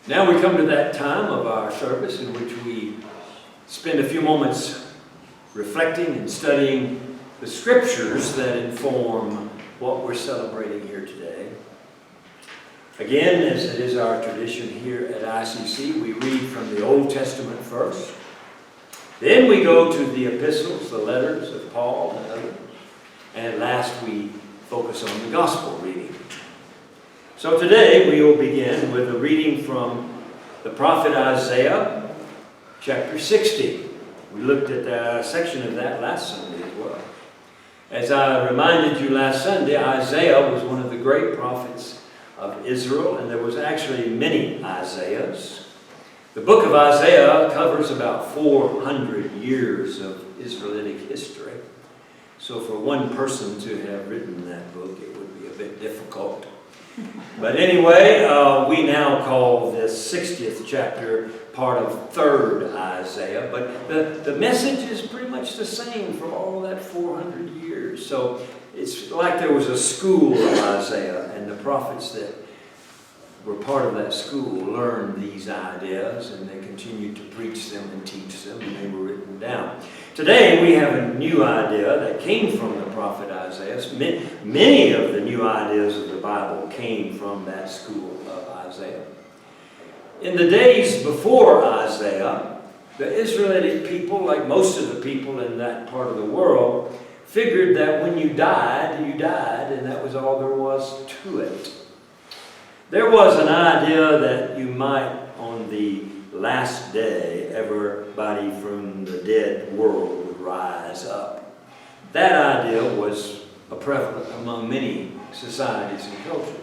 Now we come to that time of our service in which we spend a few moments reflecting and studying the scriptures that inform what we're celebrating here today. Again, as it is our tradition here at ICC, we read from the Old Testament first. Then we go to the epistles, the letters of Paul and others. And at last we focus on the gospel reading. So today we will begin with a reading from the prophet Isaiah, chapter 60. We looked at a section of that last Sunday as well. As I reminded you last Sunday, Isaiah was one of the great prophets of Israel, and there was actually many Isaiahs. The book of Isaiah covers about 400 years of Israelitic history. So for one person to have written that book, it would be a bit difficult. But anyway, we now call this 60th chapter part of 3rd Isaiah. But the message is pretty much the same for all that 400 years. So it's like there was a school of Isaiah, and the prophets that were part of that school learned these ideas, and they continued to preach them and teach them, and they were written down. Today we have a new idea that came from the prophet Isaiah. Many of the new ideas of the Bible came from that school of Isaiah. In the days before Isaiah, the Israelitic people, like most of the people in that part of the world, figured that when you died, and that was all there was to it. There was an idea that you might, on the last day, everybody from the dead world would rise up. That idea was prevalent among many societies and cultures.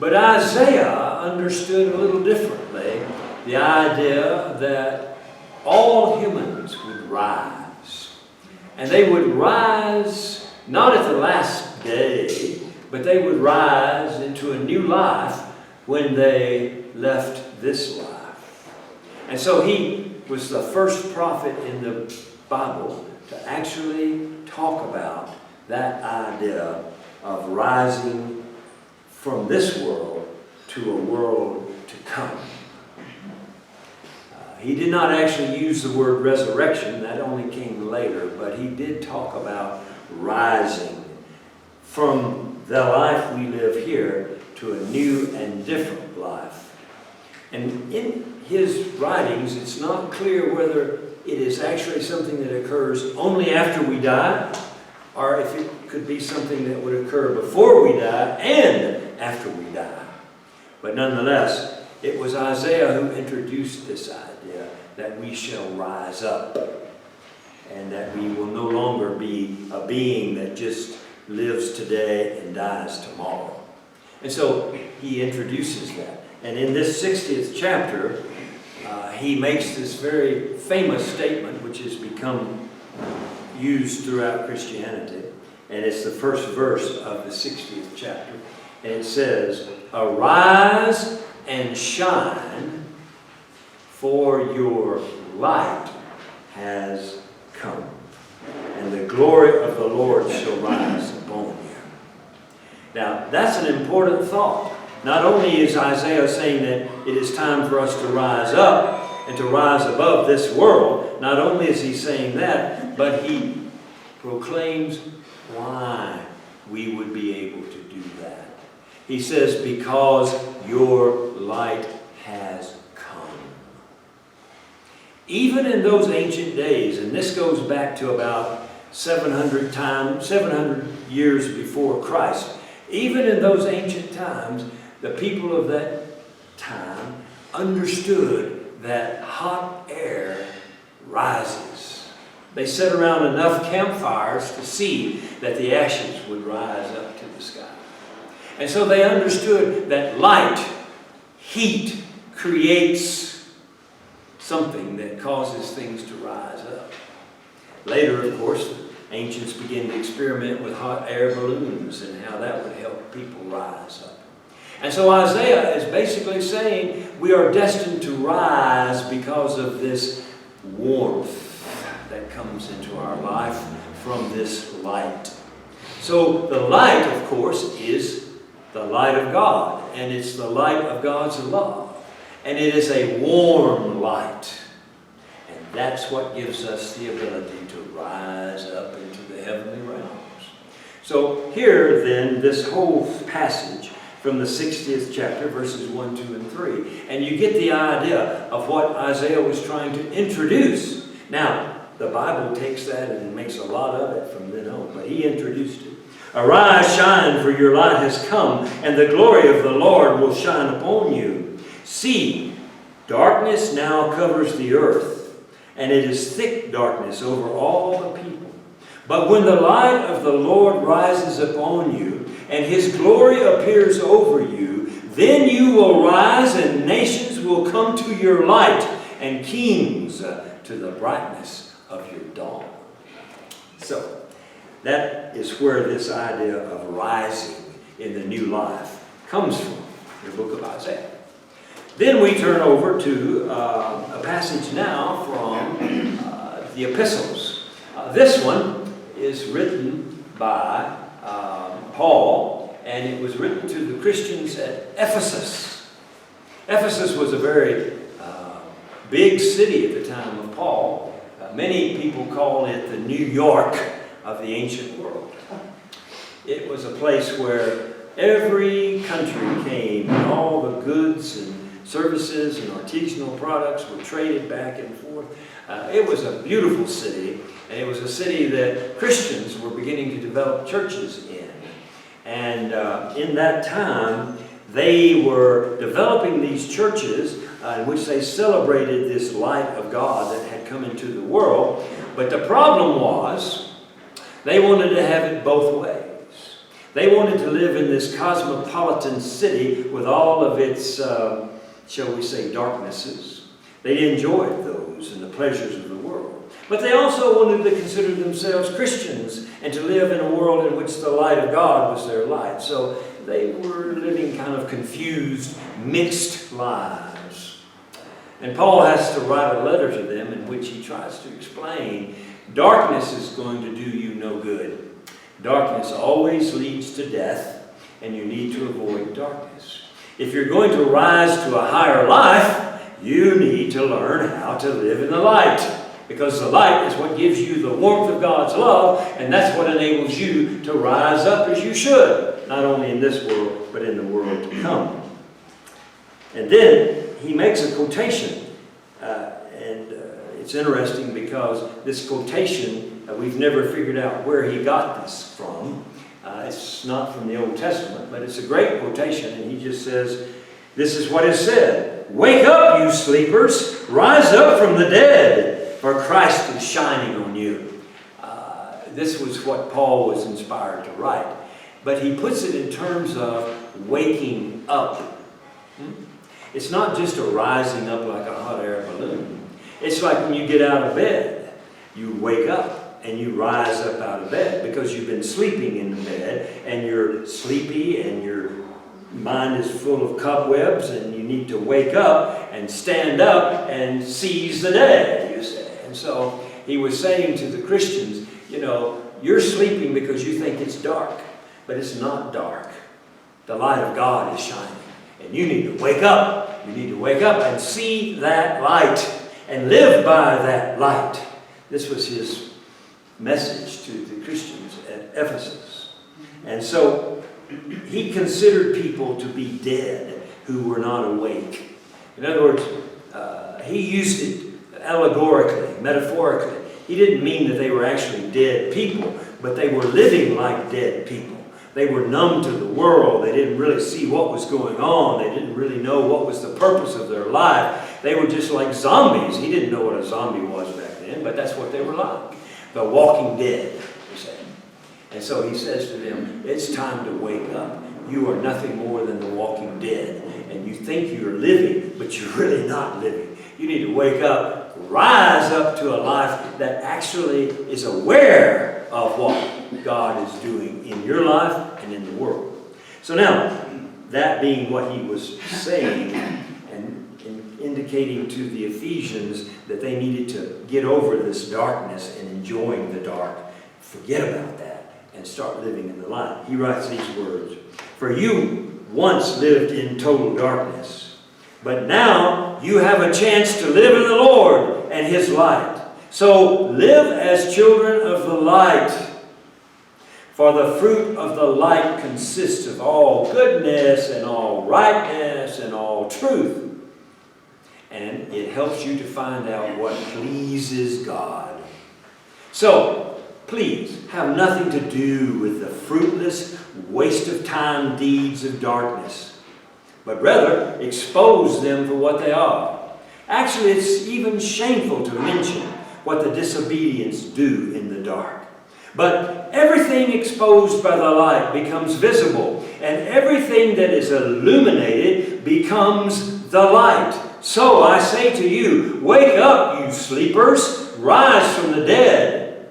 But Isaiah understood a little differently the idea that all humans would rise. And they would rise not at the last day, but they would rise into a new life when they left this life. And so he was the first prophet in the Bible to actually talk about that idea of rising from this world to a world to come. He did not actually use the word resurrection, that only came later, but he did talk about rising from the life we live here to a new and different life. And in his writings, it's not clear whether it is actually something that occurs only after we die, or if it could be something that would occur before we die and after we die. But nonetheless, it was Isaiah who introduced this idea that we shall rise up and that we will no longer be a being that just lives today and dies tomorrow. And so he introduces that. And in this 60th chapter, he makes this very famous statement, which has become used throughout Christianity. And it's the first verse of the 60th chapter. And it says, "Arise and shine, for your light has come, and the glory of the Lord shall rise upon you." Now, that's an important thought. Not only is Isaiah saying that it is time for us to rise up and to rise above this world, not only is he saying that, but he proclaims why we would be able to do that. He says, because your light has come. Even in those ancient days, and this goes back to about 700 years before Christ, even in those ancient times, the people of that time understood that hot air rises. They set around enough campfires to see that the ashes would rise up to the sky. And so they understood that light, heat, creates something that causes things to rise up. Later, of course, the ancients began to experiment with hot air balloons and how that would help people rise up. And so Isaiah is basically saying we are destined to rise because of this warmth that comes into our life from this light. So the light, of course, is the light of God, and it's the light of God's love. And it is a warm light. And that's what gives us the ability to rise up into the heavenly realms. So here then, this whole passage from the 60th chapter, verses 1, 2, and 3. And you get the idea of what Isaiah was trying to introduce. Now, the Bible takes that and makes a lot of it from then on, but he introduced it. Arise, shine, for your light has come, and the glory of the Lord will shine upon you. See, darkness now covers the earth, and it is thick darkness over all the people. But when the light of the Lord rises upon you, and his glory appears over you, then you will rise, and nations will come to your light, and kings to the brightness of your dawn. So, that is where this idea of rising in the new life comes from, in the book of Isaiah. Then we turn over to a passage now from the epistles. This one is written by Paul, and it was written to the Christians at Ephesus. Ephesus was a very big city at the time of Paul. Many people call it the New York of the ancient world. It was a place where every country came, and all the goods and services and artisanal products were traded back and forth. It was a beautiful city, and it was a city that Christians were beginning to develop churches in. And in that time, they were developing these churches in which they celebrated this light of God that had come into the world. But the problem was, they wanted to have it both ways. They wanted to live in this cosmopolitan city with all of its, shall we say, darknesses. They enjoyed those and the pleasures of the world. But they also wanted to consider themselves Christians and to live in a world in which the light of God was their light. So they were living kind of confused, mixed lives. And Paul has to write a letter to them in which he tries to explain darkness is going to do you no good. Darkness always leads to death, and you need to avoid darkness. If you're going to rise to a higher life, you need to learn how to live in the light. Because the light is what gives you the warmth of God's love, and that's what enables you to rise up as you should, not only in this world, but in the world to come. And then he makes a quotation, it's interesting because this quotation, we've never figured out where he got this from. It's not from the Old Testament, but it's a great quotation, and he just says, this is what is said, "Wake up, you sleepers, rise up from the dead, for Christ is shining on you." This was what Paul was inspired to write. But he puts it in terms of waking up. It's not just a rising up like a hot air balloon. It's like when you get out of bed, you wake up and you rise up out of bed because you've been sleeping in the bed and you're sleepy and your mind is full of cobwebs and you need to wake up and stand up and seize the day, you say. And so he was saying to the Christians, you know, you're sleeping because you think it's dark, but it's not dark. The light of God is shining. And you need to wake up. You need to wake up and see that light and live by that light. This was his message to the Christians at Ephesus. And so he considered people to be dead who were not awake. In other words, he used it allegorically, metaphorically. He didn't mean that they were actually dead people, but they were living like dead people. They were numb to the world. They didn't really see what was going on. They didn't really know what was the purpose of their life. They were just like zombies. He didn't know what a zombie was back then, but that's what they were like. The walking dead, he said. And so he says to them, it's time to wake up. You are nothing more than the walking dead. And you think you're living, but you're really not living. You need to wake up, rise up to a life that actually is aware of what God is doing in your life and in the world. So now, that being what he was saying and indicating to the Ephesians that they needed to get over this darkness and enjoying the dark, forget about that and start living in the light. He writes these words, "For you once lived in total darkness, But now you have a chance to live in the Lord and His light. So live as children of the light. For the fruit of the light consists of all goodness and all rightness and all truth. And it helps you to find out what pleases God. So, please have nothing to do with the fruitless, waste of time deeds of darkness, but rather expose them for what they are. Actually, it's even shameful to mention what the disobedience do in the dark. But everything exposed by the light becomes visible, and everything that is illuminated becomes the light. So I say to you, wake up, you sleepers, rise from the dead,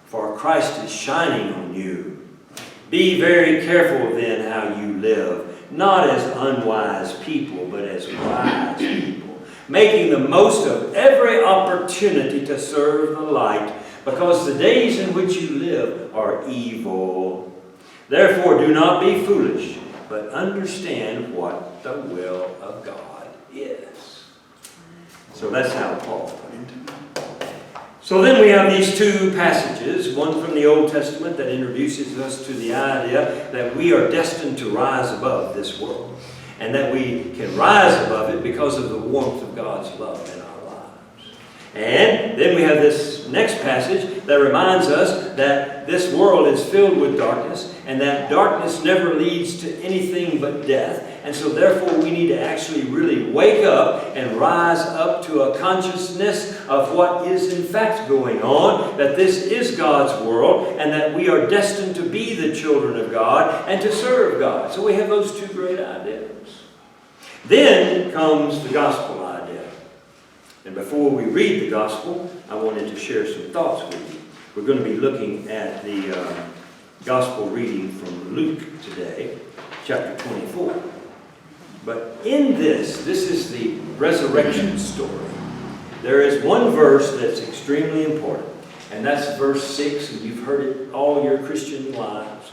for Christ is shining on you. Be very careful then how you live, not as unwise people, but as wise people, making the most of every opportunity to serve the light, because the days in which you live are evil. Therefore do not be foolish, but understand what the will of God is. So that's how Paul put it. So then we have these two passages, one from the Old Testament that introduces us to the idea that we are destined to rise above this world, and that we can rise above it because of the warmth of God's love in our lives. And then we have this next passage that reminds us that this world is filled with darkness, and that darkness never leads to anything but death. And so therefore we need to actually really wake up and rise up to a consciousness of what is in fact going on, that this is God's world, and that we are destined to be the children of God and to serve God. So we have those two great ideas. Then comes the gospel idea. And before we read the gospel, I wanted to share some thoughts with you. We're going to be looking at the gospel reading from Luke today, chapter 24. But in this is the resurrection story. There is one verse that's extremely important, and that's verse 6, and you've heard it all your Christian lives.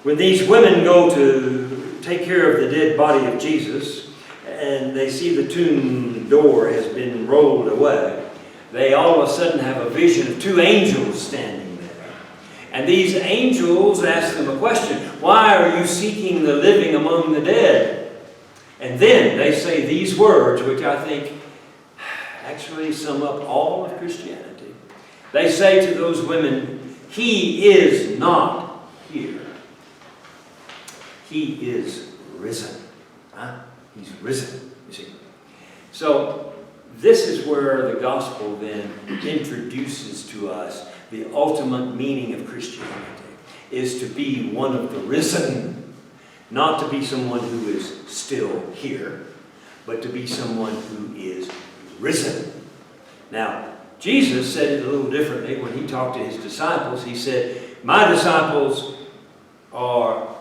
When these women go to take care of the dead body of Jesus, and they see the tomb door has been rolled away, they all of a sudden have a vision of two angels standing there. And these angels ask them a question: why are you seeking the living among the dead? And then they say these words, which I think actually sum up all of Christianity. They say to those women, He is not here. He is risen. He's risen, you see. So this is where the gospel then introduces to us the ultimate meaning of Christianity, is to be one of the risen. Not to be someone who is still here, but to be someone who is risen. Now, Jesus said it a little differently when He talked to His disciples. He said, my disciples are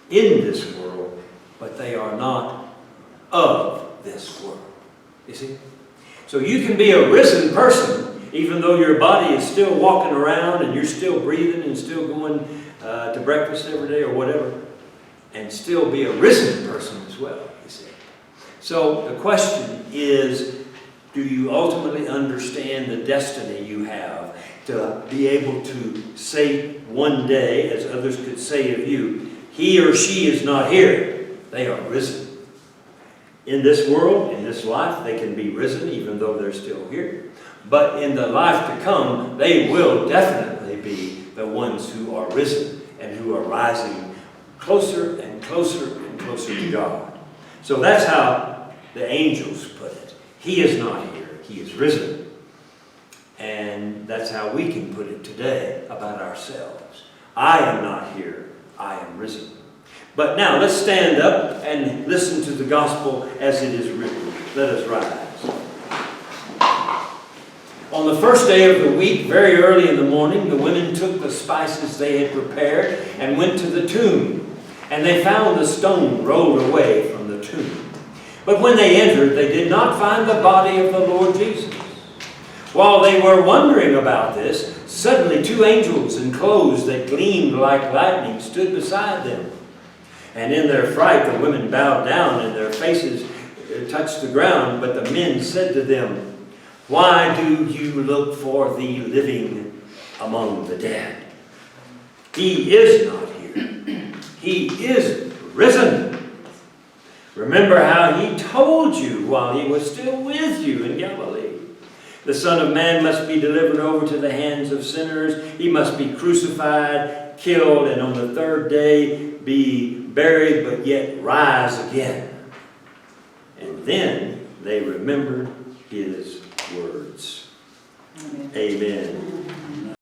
in this world, but they are not of this world. You see? So you can be a risen person, even though your body is still walking around and you're still breathing and still going to breakfast every day or whatever, and still be a risen person as well, you see. So the question is, do you ultimately understand the destiny you have to be able to say one day, as others could say of you, he or she is not here, they are risen. In this world, in this life, they can be risen even though they're still here. But in the life to come, they will definitely be the ones who are risen and who are rising closer and closer and closer to God. So that's how the angels put it. He is not here. He is risen. And that's how we can put it today about ourselves. I am not here. I am risen. But now let's stand up and listen to the gospel as it is written. Let us rise. On the first day of the week, very early in the morning, the women took the spices they had prepared and went to the tomb. And they found the stone rolled away from the tomb. But when they entered, they did not find the body of the Lord Jesus. While they were wondering about this, suddenly two angels in clothes that gleamed like lightning stood beside them. And in their fright, the women bowed down, and their faces touched the ground, but the men said to them, "Why do you look for the living among the dead? He is not here. He is risen. Remember how he told you while he was still with you in Galilee. The Son of Man must be delivered over to the hands of sinners. He must be crucified, killed, and on the third day be buried, but yet rise again." And then they remembered his words. Amen.